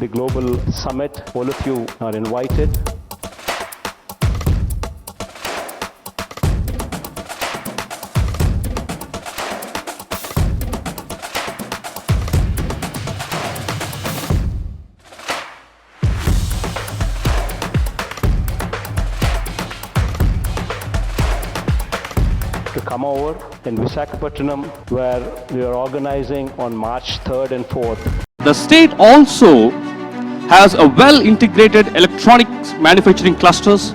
the global summit. All of you are invited. To come over in Visakhapatnam, where we are organizing on March 3rd and 4th. The state also has a well-integrated electronics manufacturing clusters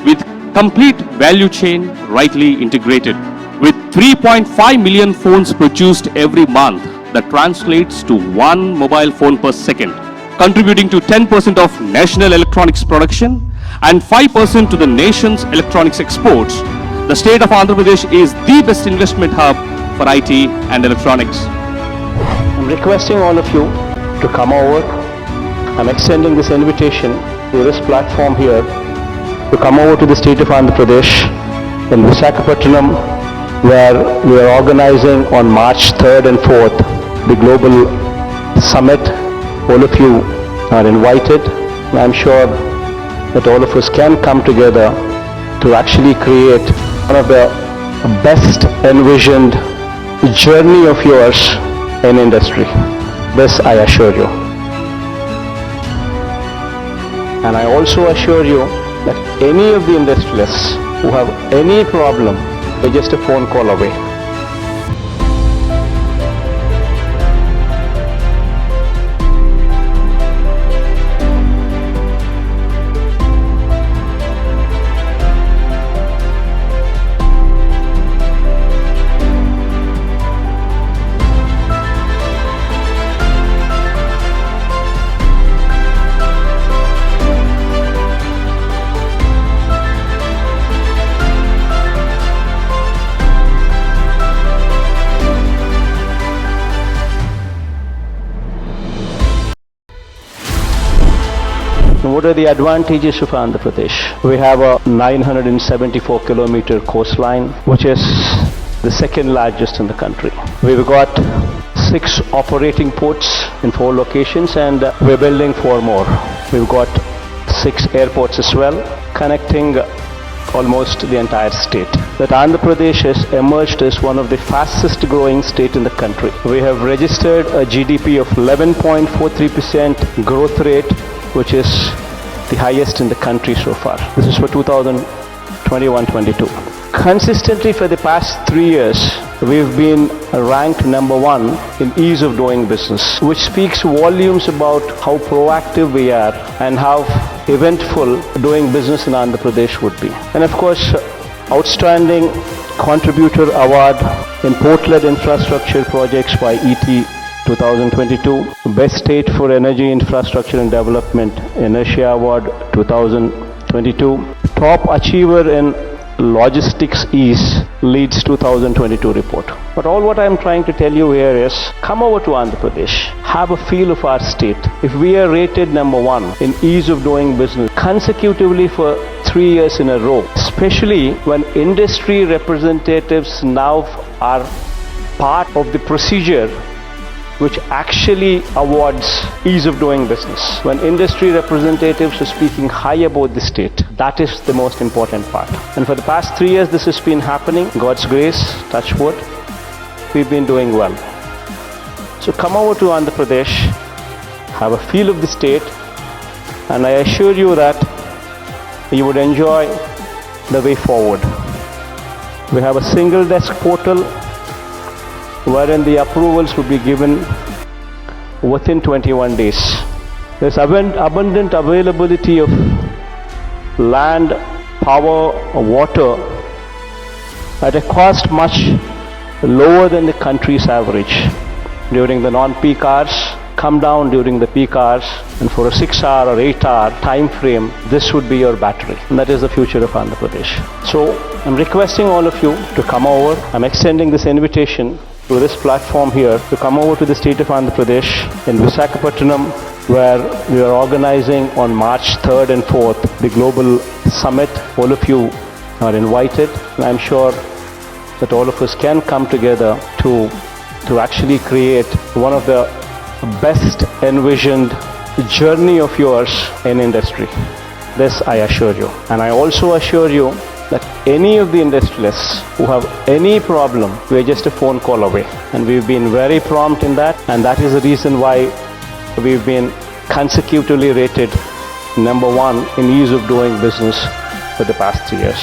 with complete value chain rightly integrated. With 3.5 million phones produced every month, that translates to one mobile phone per second, contributing to 10% of national electronics production and 5% to the nation's electronics exports. The state of Andhra Pradesh is the best investment hub for IT and electronics. I'm requesting all of you to come over. I'm extending this invitation to this platform here to come over to the state of Andhra Pradesh in Visakhapatnam, where we are organizing on March 3rd and 4th the global summit. All of you are invited. I'm sure that all of us can come together to actually create one of the best envisioned journey of yours in industry. This I assure you. And I also assure you that any of the industrialists who have any problem, they're just a phone call away. What are the advantages of Andhra Pradesh? We have a 974 kilometer coastline, which is the second largest in the country. We've got 6 operating ports in 4 locations, and we're building 4 more. We've got 6 airports as well, connecting almost the entire state. That Andhra Pradesh has emerged as one of the fastest growing state in the country. We have registered a GDP of 11.43% growth rate, which is the highest in the country so far. This is for 2021-22. Consistently for the past 3 years, we've been ranked number 1 in ease of doing business, which speaks volumes about how proactive we are and how eventful doing business in Andhra Pradesh would be. And of course, outstanding contributor award in port-led infrastructure projects by ET 2022, Best State for Energy Infrastructure and Development in Asia Award 2022, Top Achiever in Logistics Ease Leads 2022 report. But all what I am trying to tell you here is, come over to Andhra Pradesh, have a feel of our state. If we are rated number 1 in ease of doing business consecutively for 3 years in a row, especially when industry representatives now are part of the procedure which actually awards ease of doing business. When industry representatives are speaking high about the state, that is the most important part. And for the past 3 years, this has been happening. God's grace, touch wood, we've been doing well. So come over to Andhra Pradesh, have a feel of the state, and I assure you that you would enjoy the way forward. We have a single desk portal wherein the approvals would be given within 21 days. There's abundant availability of land, power, water at a cost much lower than the country's average. During the non-peak hours, come down during the peak hours, and for a 6-hour or 8-hour time frame, this would be your battery. And that is the future of Andhra Pradesh. So I'm requesting all of you to come over. I'm extending this invitation to this platform here to come over to the state of Andhra Pradesh in Visakhapatnam, where we are organizing on March 3rd and 4th the global summit. All of you are invited, and I'm sure that all of us can come together to actually create one of the best envisioned journey of yours in industry. This I assure you. And I also assure you that any of the industrialists who have any problem, we're just a phone call away. And we've been very prompt in that. And that is the reason why we've been consecutively rated number one in ease of doing business for the past 3 years.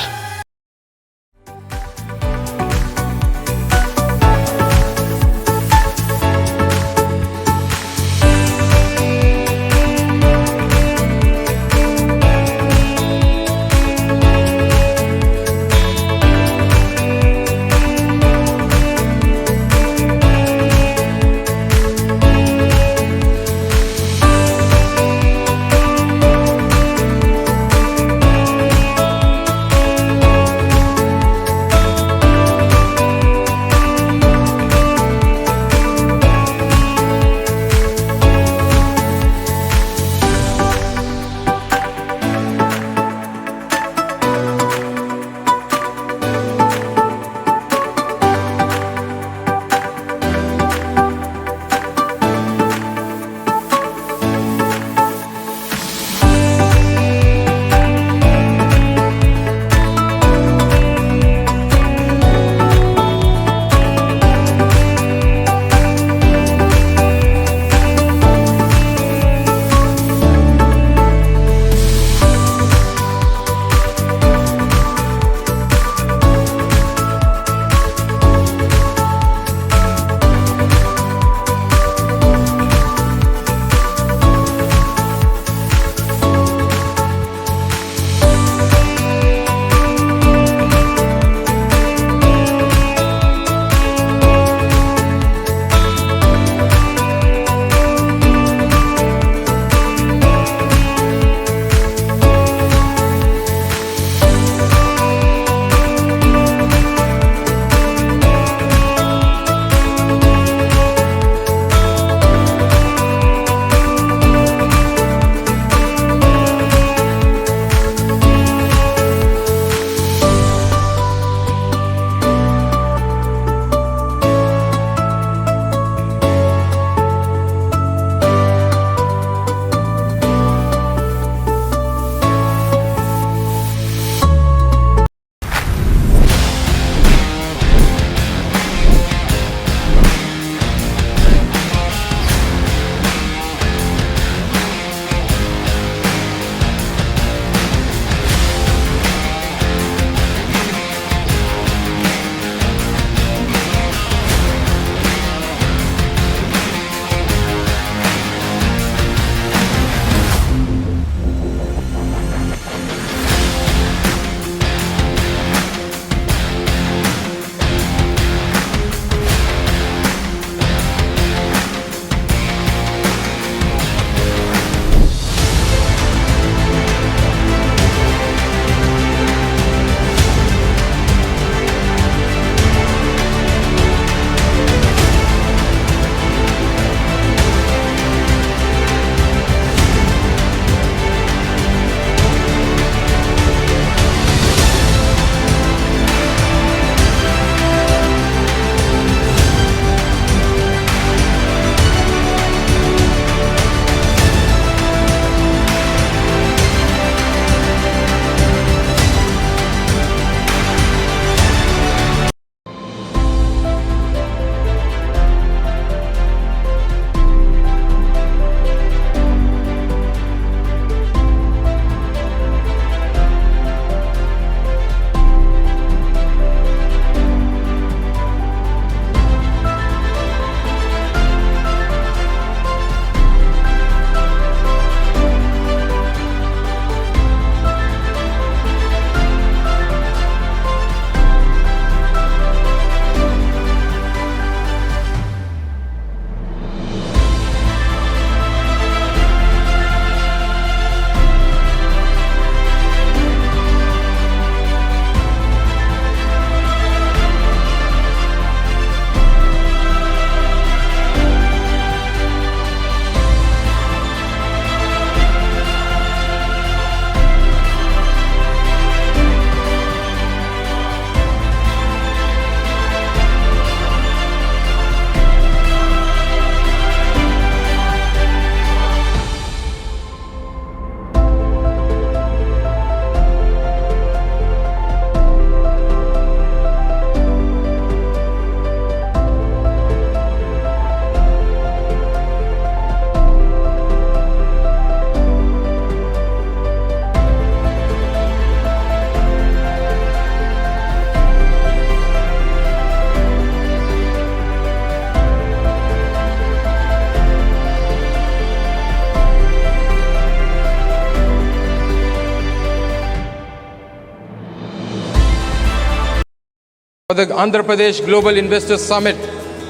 the Andhra Pradesh Global Investors Summit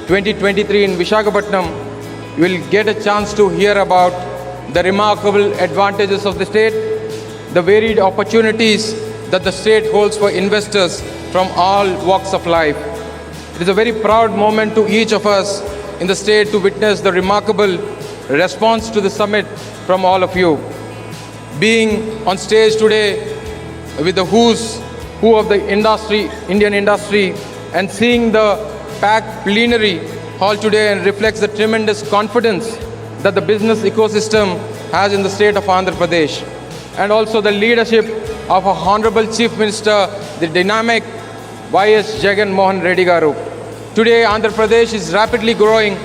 2023 in Visakhapatnam, you will get a chance to hear about the remarkable advantages of the state, the varied opportunities that the state holds for investors from all walks of life. It is a very proud moment to each of us in the state to witness the remarkable response to the summit from all of you. Being on stage today with the who's who of the industry, Indian industry, and seeing the packed plenary hall today and reflects the tremendous confidence that the business ecosystem has in the state of Andhra Pradesh, and also the leadership of our Honorable Chief Minister, the dynamic Cm Jagan Mohan Reddy garu. Today, Andhra Pradesh is rapidly growing,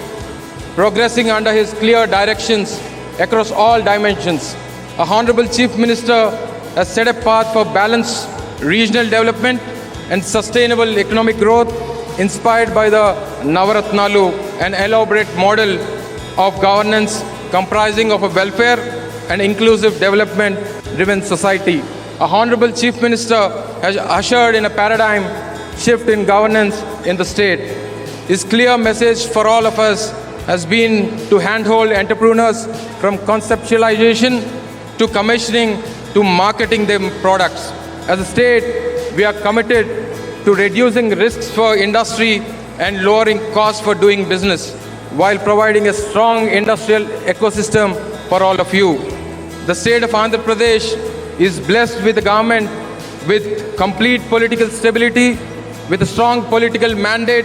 progressing under his clear directions across all dimensions. Our Honorable Chief Minister has set a path for balanced regional development and sustainable economic growth inspired by the Navaratnalu, an elaborate model of governance comprising of a welfare and inclusive development-driven society. Our Honorable Chief Minister has ushered in a paradigm shift in governance in the state. His clear message for all of us has been to handhold entrepreneurs from conceptualization to commissioning to marketing their products. As a state, we are committed to reducing risks for industry and lowering costs for doing business, while providing a strong industrial ecosystem for all of you. The state of Andhra Pradesh is blessed with a government with complete political stability, with a strong political mandate.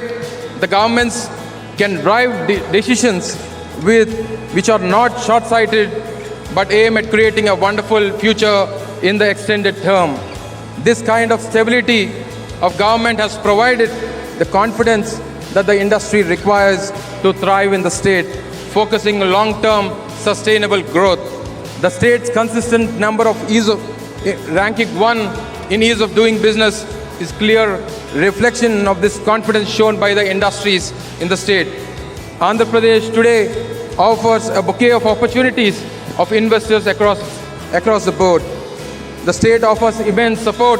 The governments can drive decisions which are not short-sighted but aim at creating a wonderful future in the extended term. This kind of stability of government has provided the confidence that the industry requires to thrive in the state, focusing on long-term sustainable growth. The state's consistent number of ranking 1 in ease of doing business is clear reflection of this confidence shown by the industries in the state. Andhra Pradesh today offers a bouquet of opportunities of investors across the board. The state offers immense support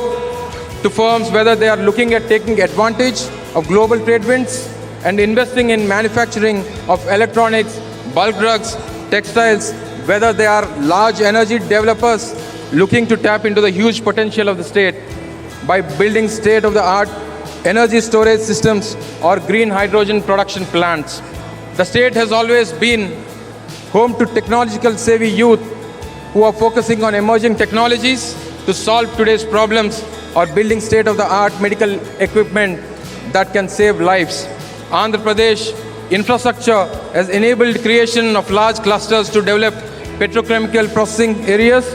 to firms whether they are looking at taking advantage of global trade winds and investing in manufacturing of electronics, bulk drugs, textiles, whether they are large energy developers looking to tap into the huge potential of the state by building state-of-the-art energy storage systems or green hydrogen production plants. The state has always been home to technological savvy youth who are focusing on emerging technologies to solve today's problems or building state-of-the-art medical equipment that can save lives. Andhra Pradesh infrastructure has enabled creation of large clusters to develop petrochemical processing areas,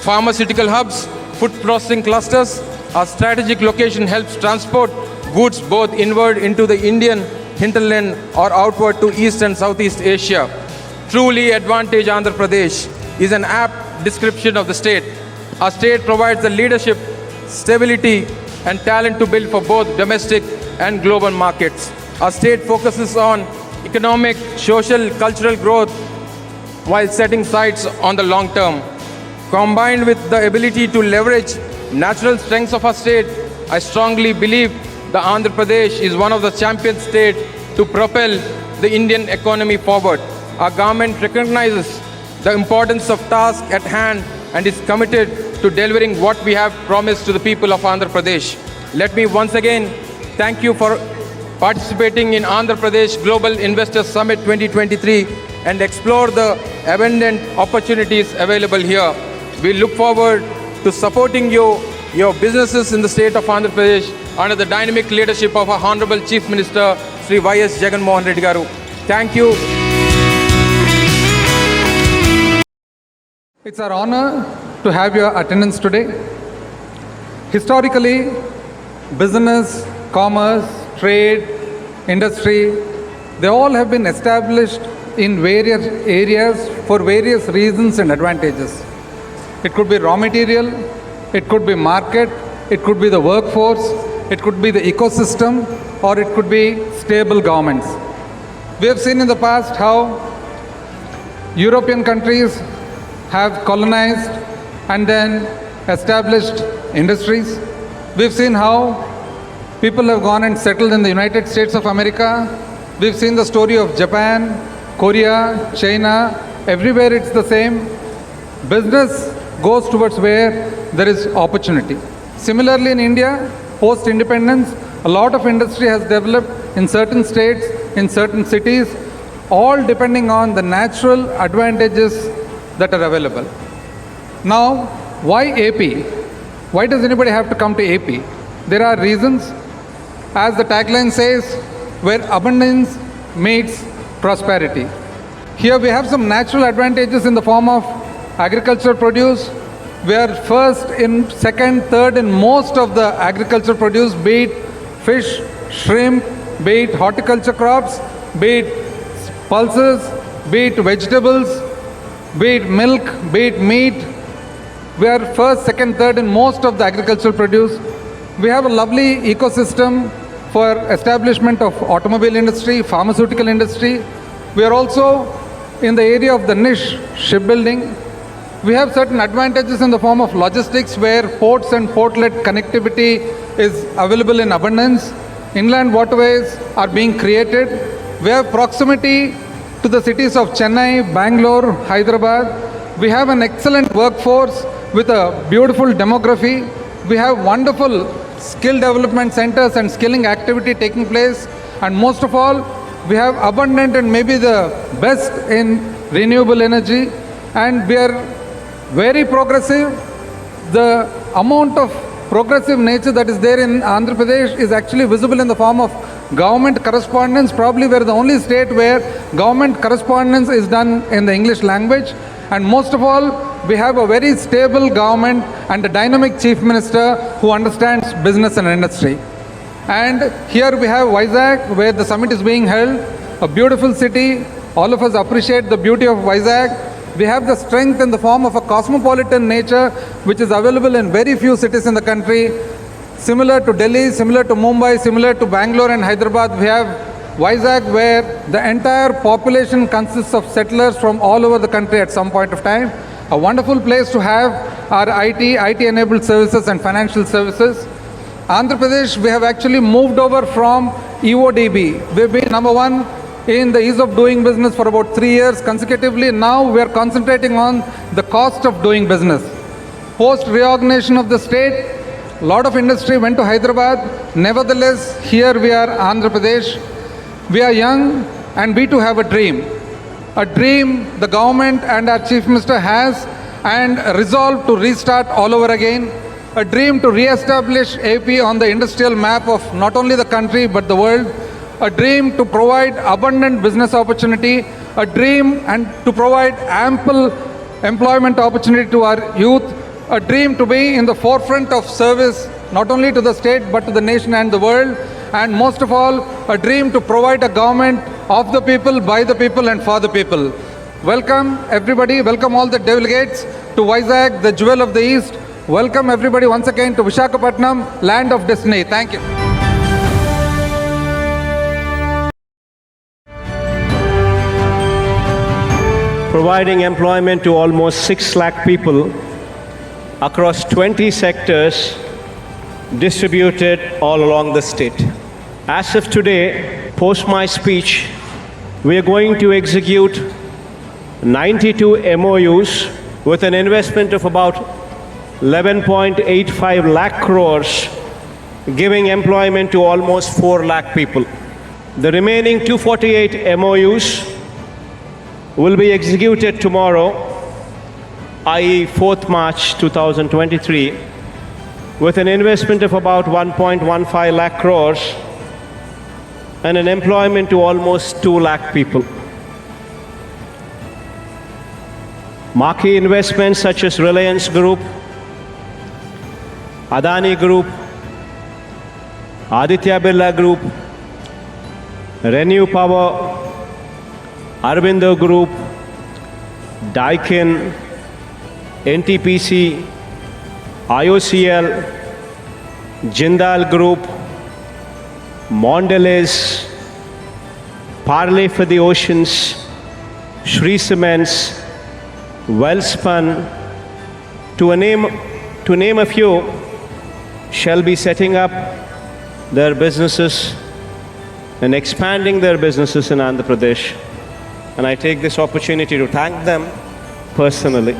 pharmaceutical hubs, food processing clusters. Our strategic location helps transport goods both inward into the Indian hinterland or outward to East and Southeast Asia. Truly advantage Andhra Pradesh is an apt description of the state. Our state provides the leadership, stability, and talent to build for both domestic and global markets. Our state focuses on economic, social, cultural growth while setting sights on the long term. Combined with the ability to leverage natural strengths of our state, I strongly believe the Andhra Pradesh is one of the champion states to propel the Indian economy forward. Our government recognizes the importance of task at hand and is committed to delivering what we have promised to the people of Andhra Pradesh. Let me once again thank you for participating in Andhra Pradesh Global Investors Summit 2023 and explore the abundant opportunities available here. We look forward to supporting your businesses in the state of Andhra Pradesh under the dynamic leadership of our Honorable Chief Minister, Sri Cm Jagan Mohan Reddy garu. Thank you. It's our honor to have your attendance today. Historically, business, commerce, trade, industry, they all have been established in various areas for various reasons and advantages. It could be raw material, it could be market, it could be the workforce, it could be the ecosystem, or it could be stable governments. We have seen in the past how European countries have colonized and then established industries. We've seen how People have gone and settled in the United States of America. We've seen the story of Japan, Korea, China. Everywhere it's the same. Business goes towards where there is opportunity. Similarly, in India, post-independence, a lot of industry has developed in certain states, in certain cities, all depending on the natural advantages that are available. Now, why AP? Why does anybody have to come to AP? There are reasons. As the tagline says, where abundance meets prosperity. Here we have some natural advantages in the form of agricultural produce. We are first in second, third in most of the agricultural produce, be it fish, shrimp, be it horticulture crops, be it pulses, be it vegetables, be it milk, be it meat. We are first, second, third in most of the agricultural produce. We have a lovely ecosystem for establishment of automobile industry, pharmaceutical industry. We are also in the area of the niche shipbuilding. We have certain advantages in the form of logistics where ports and port-led connectivity is available in abundance. Inland waterways are being created. We have proximity to the cities of Chennai, Bangalore, Hyderabad. We have an excellent workforce with a beautiful demography. We have wonderful skill development centers and skilling activity taking place. And most of all, we have abundant and maybe the best in renewable energy. And we are very progressive. The amount of progressive nature that is there in Andhra Pradesh is actually visible in the form of government correspondence. Probably we're the only state where government correspondence is done in the English language. And most of all, we have a very stable government and a dynamic chief minister who understands business and industry. And here we have Vizag, where the summit is being held, a beautiful city. All of us appreciate the beauty of Vizag. We have the strength in the form of a cosmopolitan nature, which is available in very few cities in the country. Similar to Delhi, similar to Mumbai, similar to Bangalore and Hyderabad, we have Vizag, where the entire population consists of settlers from all over the country at some point of time. A wonderful place to have our IT-enabled services and financial services. Andhra Pradesh, we have actually moved over from EODB. We've been number one in the ease of doing business for about 3 years consecutively. Now we are concentrating on the cost of doing business. Post reorganization of the state, a lot of industry went to Hyderabad. Nevertheless, here we are, Andhra Pradesh. We are young and we too have a dream. A dream the government and our chief minister has and resolve to restart all over again. A dream to re-establish AP on the industrial map of not only the country but the world. A dream to provide abundant business opportunity. A dream and to provide ample employment opportunity to our youth. A dream to be in the forefront of service not only to the state but to the nation and the world. And most of all, a dream to provide a government of the people, by the people and for the people. Welcome everybody, welcome all the delegates to Vizag, the jewel of the East. Welcome everybody once again to Visakhapatnam, land of destiny. Thank you. Providing employment to almost 6 lakh people across 20 sectors distributed all along the state. As of today, post my speech, we are going to execute 92 MOUs with an investment of about 11.85 lakh crores, giving employment to almost 4 lakh people. The remaining 248 MOUs will be executed tomorrow, i.e. 4th March 2023, with an investment of about 1.15 lakh crores and an employment to almost 2 lakh people. Marquee investments such as Reliance Group, Adani Group, Aditya Birla Group, Renew Power, Arvindo Group, Daikin, NTPC, IOCL, Jindal Group, Mondelez, Parley for the Oceans, Shree Cements, Wellspun, to name a few, shall be setting up their businesses and expanding their businesses in Andhra Pradesh. And I take this opportunity to thank them personally.